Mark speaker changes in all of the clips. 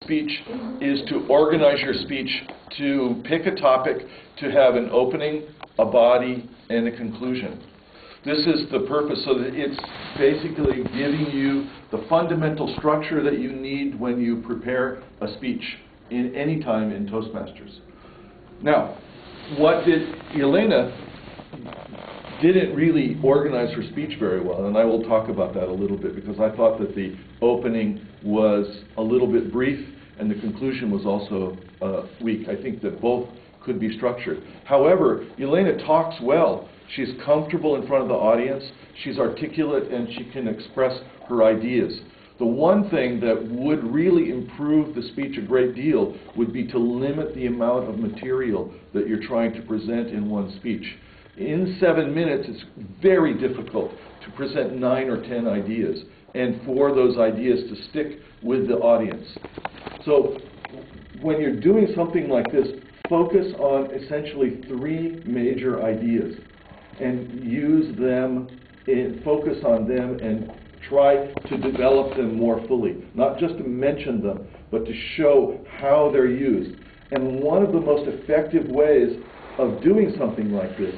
Speaker 1: speech is to organize your speech, to pick a topic, to have an opening, a body, and a conclusion. This is the purpose, so that it's basically giving you the fundamental structure that you need when you prepare a speech in any time in Toastmasters. Now, what did Elena didn't really organize her speech very well, and I will talk about that a little bit, because I thought that the opening was a little bit brief and the conclusion was also weak. I think that both could be structured. However, Elena talks well. She's comfortable in front of the audience, she's articulate, and she can express her ideas. The one thing that would really improve the speech a great deal would be to limit the amount of material that you're trying to present in one speech. In 7 minutes, it's very difficult to present 9 or 10 ideas, and for those ideas to stick with the audience. So when you're doing something like this, focus on essentially 3 major ideas and use them, focus on them, and try to develop them more fully. Not just to mention them, but to show how they're used. And one of the most effective ways of doing something like this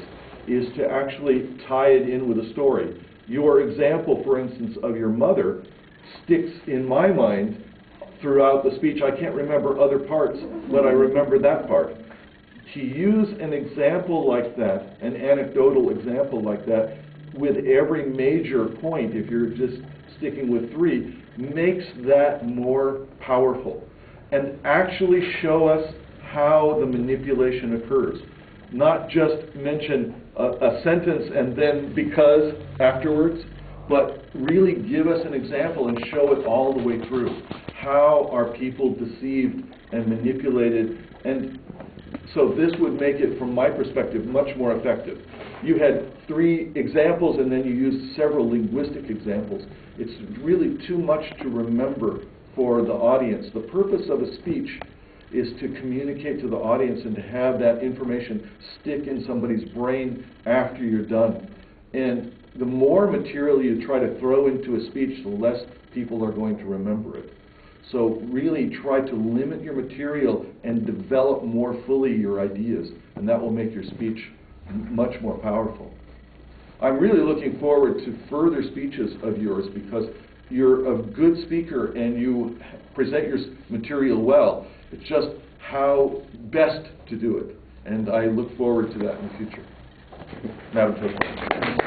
Speaker 1: is to actually tie it in with a story. Your example, for instance, of your mother sticks in my mind throughout the speech. I can't remember other parts, but I remember that part. To use an example like that, an anecdotal example like that, with every major point, if you're just sticking with 3, makes that more powerful. And actually show us how the manipulation occurs. Not just mention a sentence and then because afterwards, but really give us an example and show it all the way through. How are people deceived and manipulated? And so this would make it, from my perspective, much more effective. You had 3 examples and then you used several linguistic examples. It's really too much to remember for the audience. The purpose of a speech is to communicate to the audience and to have that information stick in somebody's brain after you're done. And the more material you try to throw into a speech, the less people are going to remember it. So really try to limit your material and develop more fully your ideas, and that will make your speech much more powerful. I'm really looking forward to further speeches of yours, because you're a good speaker and you present your material well. It's just how best to do it, and I look forward to that in the future. Madam President.